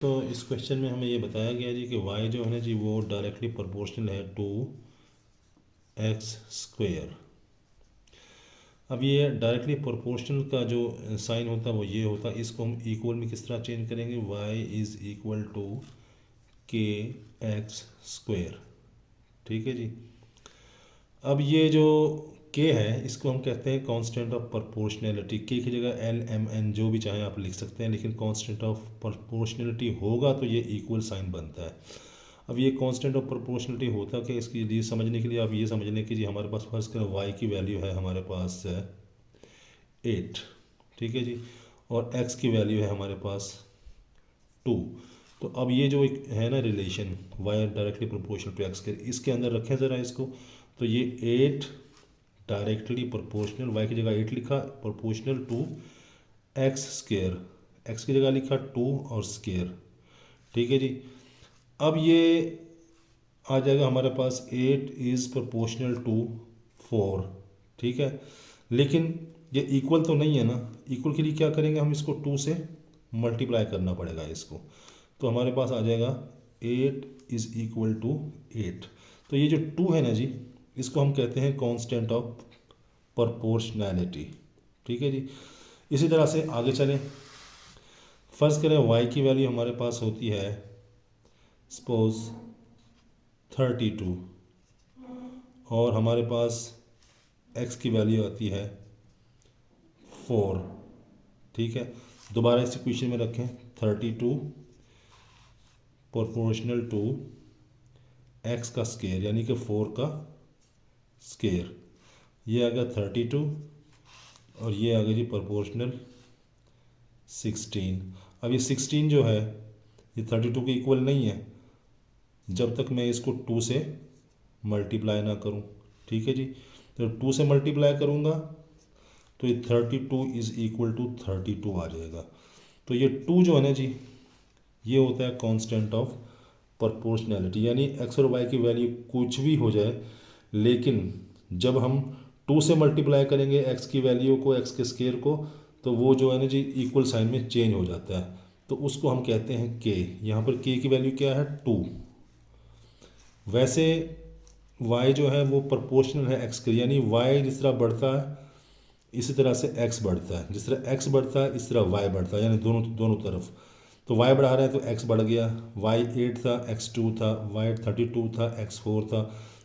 तो इस क्वेश्चन में हमें ये बताया गया जी कि y जो है ना जी वो डायरेक्टली प्रोपोर्शनल है टू एक्स स्क्वेयर। अब ये डायरेक्टली प्रोपोर्शनल का जो साइन होता है वो ये होता है, इसको हम इक्वल में किस तरह चेंज करेंगे, y is equal to K x square. ठीक है जी। अब ये जो k है इसको हम कहते हैं कांस्टेंट ऑफ प्रोपोर्शनैलिटी। k की जगह l m n जो भी चाहें आप लिख सकते हैं, लेकिन कांस्टेंट ऑफ प्रोपोर्शनैलिटी होगा तो ये इक्वल साइन बनता है। अब ये कांस्टेंट ऑफ प्रोपोर्शनलिटी होता क्या, इसके लिए समझने के लिए आप ये समझ लें कि जी हमारे पास फर्स्ट करें y की वैल्यू है हमारे पास 8। ठीक है जी। और x की वैल्यू है हमारे पास 2। तो अब ये जो एक है ना relation y directly proportional to x के, इसके अंदर रखें ज़रा इसको। तो ये 8 डायरेक्टली प्रोपोर्शनल, y की जगह 8 लिखा, proportional to x square, x की जगह लिखा 2 और स्केयर। ठीक है जी। अब ये आ जाएगा हमारे पास 8 इज़ प्रोपोर्शनल टू 4। ठीक है, लेकिन ये इक्वल तो नहीं है ना। इक्वल के लिए क्या करेंगे, हम इसको 2 से मल्टीप्लाई करना पड़ेगा इसको। तो हमारे पास आ जाएगा 8 इज़ इक्वल टू 8। तो ये जो 2 है ना जी, इसको हम कहते हैं कांस्टेंट ऑफ प्रोपोर्शनैलिटी। ठीक है जी। इसी तरह से आगे चलें। फ़र्ज़ करें y की वैल्यू हमारे पास होती है सपोज 32 और हमारे पास x की वैल्यू आती है 4। ठीक है, दोबारा इस इक्वेशन में रखें 32 प्रोपोर्शनल टू x का स्केयर यानी कि 4 का स्केयर। ये आ गया 32 और ये आ गया जी प्रोपोर्शनल 16। अब ये 16 जो है ये 32 के इक्वल नहीं है जब तक मैं इसको 2 से मल्टीप्लाई ना करूं। ठीक है जी। तो 2 से मल्टीप्लाई करूंगा तो ये 32 इज़ इक्वल टू 32 आ जाएगा। तो ये 2 जो है ना जी, ये होता है कांस्टेंट ऑफ प्रोपोर्शनैलिटी, यानी एक्स और वाई की वैल्यू कुछ भी हो जाए, लेकिन जब हम 2 से मल्टीप्लाई करेंगे एक्स की वैल्यू को, एक्स के स्केयर को, तो वो जो है ना जी इक्वल साइन में चेंज हो जाता है। तो उसको हम कहते हैं के। यहाँ पर के की वैल्यू क्या है 2। वैसे y जो है वो प्रोपोर्शनल है x के, यानी y जिस तरह बढ़ता है इसी तरह से x बढ़ता है, जिस तरह x बढ़ता है इस तरह y बढ़ता है, यानी दोनों दोनों तरफ। तो y बढ़ा रहे हैं तो x बढ़ गया, y 8 था x 2 था, y 32 था x 4 था,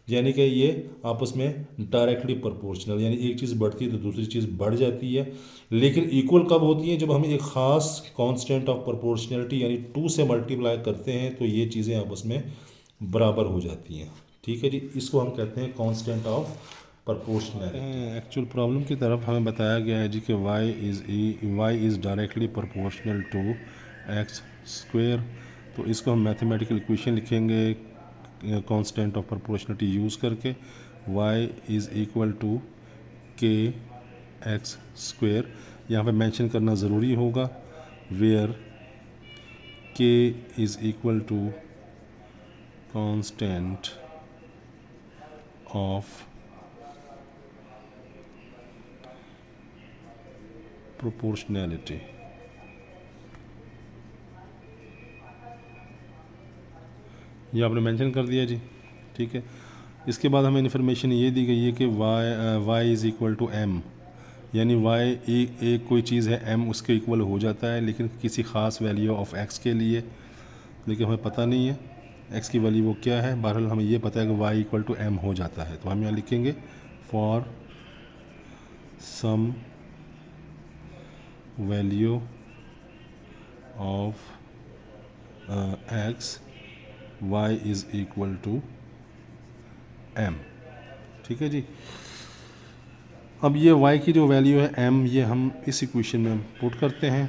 यानी कि ये आपस में डायरेक्टली प्रोपोर्शनल, यानी एक चीज़ बढ़ती है तो दूसरी चीज़ बढ़ जाती है। लेकिन इक्वल कब होती है, जब हम एक ख़ास कांस्टेंट ऑफ प्रोपोर्शनलिटी यानी 2 से मल्टीप्लाई करते हैं तो ये चीज़ें आपस में बराबर हो जाती हैं। ठीक है जी, इसको हम कहते हैं constant of proportionality. Actual problem की तरफ हमें बताया गया है जी कि y is directly proportional to x square. तो इसको हम मैथमेटिकल इक्वेशन लिखेंगे कांस्टेंट ऑफ प्रोपोर्शनलिटी यूज़ करके। y is equal to K x square, यहाँ पे मेंशन करना ज़रूरी होगा, where k is equal to constant of proportionality. ये आपने मेंशन कर दिया जी। ठीक है, इसके बाद हमें इन्फॉर्मेशन ये दी गई है कि y is equal to m, यानी y एक कोई चीज़ है m उसके इक्वल हो जाता है, लेकिन किसी ख़ास वैल्यू ऑफ x के लिए, लेकिन हमें पता नहीं है x की वैल्यू वो क्या है। बहरहाल हमें ये पता है कि y इक्वल टू m हो जाता है। तो हम यहाँ लिखेंगे for some value of x y is equal to m। ठीक है जी। अब ये y की जो वैल्यू है m, ये हम इस इक्वेशन में पुट करते हैं,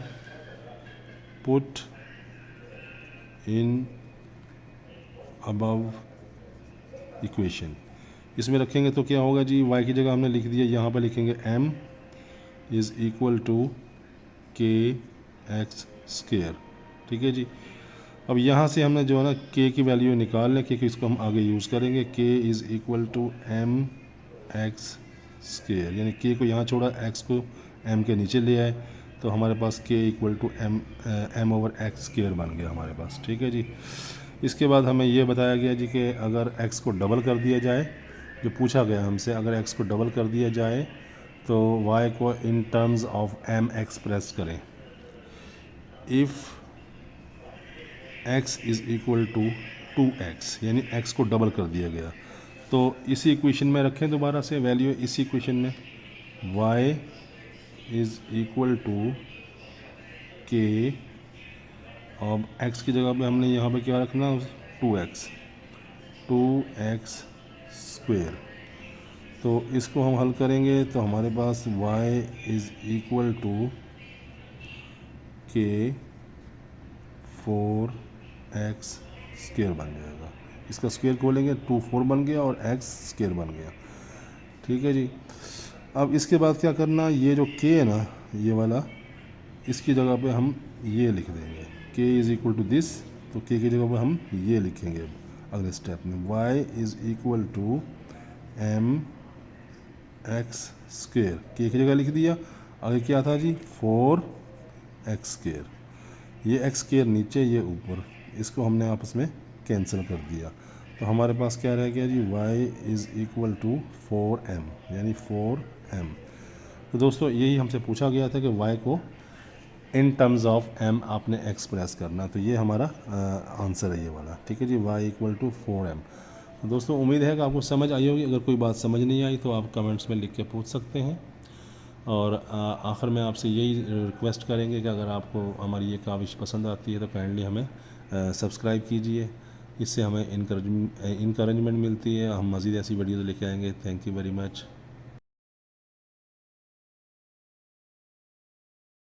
पुट इन अबव इक्वेशन। इसमें रखेंगे तो क्या होगा जी, y की जगह हमने लिख दिया, यहाँ पर लिखेंगे m is equal to K x square. ठीक है जी। अब यहाँ से हमने जो है ना k की वैल्यू निकाल लें, क्योंकि इसको हम आगे यूज़ करेंगे। k is equal to m x square, यानी k को यहाँ छोड़ा, x को m के नीचे ले आए, तो हमारे पास k equal to M over x square बन गया हमारे पास। ठीक है जी। इसके बाद हमें ये बताया गया जी कि अगर x को डबल कर दिया जाए, जो पूछा गया हमसे, अगर x को डबल कर दिया जाए तो y को in terms of m express करें। If x is equal to 2x, यानी x को डबल कर दिया गया, तो इसी इक्वेशन में रखें दोबारा से वैल्यू, इसी इक्वेशन में y is equal to k, अब x की जगह पे हमने यहाँ पे क्या रखना, 2x स्क्वायर। तो इसको हम हल करेंगे तो हमारे पास y is equal to k 4x square बन जाएगा। इसका स्क्वायर खोलेंगे 2 4 बन गया और x स्क्वायर बन गया। ठीक है जी। अब इसके बाद क्या करना, ये जो k है ना, ये वाला, इसकी जगह पे हम ये लिख देंगे k is equal to this, तो k की जगह पे हम ये लिखेंगे अगले स्टेप में, y is equal to m x square, k की जगह लिख दिया, आगे क्या था जी 4x स्क्वायर, ये x स्क्वायर नीचे, ये ऊपर, इसको हमने आपस में कैंसिल कर दिया, तो हमारे पास क्या रह गया जी y is equal to 4m, यानी 4m। तो दोस्तों यही हमसे पूछा गया था कि y को इन टर्म्स ऑफ m आपने एक्सप्रेस करना, तो ये हमारा आंसर है ये वाला। ठीक है जी, y इक्वल टू 4m। तो दोस्तों उम्मीद है कि आपको समझ आई होगी। अगर कोई बात समझ नहीं आई तो आप कमेंट्स में लिख के पूछ सकते हैं। और आखिर में आपसे यही रिक्वेस्ट करेंगे कि अगर आपको हमारी ये काविश पसंद आती है तो काइंडली हमें सब्सक्राइब कीजिए, इससे हमें इनकरेजमेंट मिलती है, हम मज़ीद ऐसी वीडियोज़ लेके आएंगे। Thank you very much.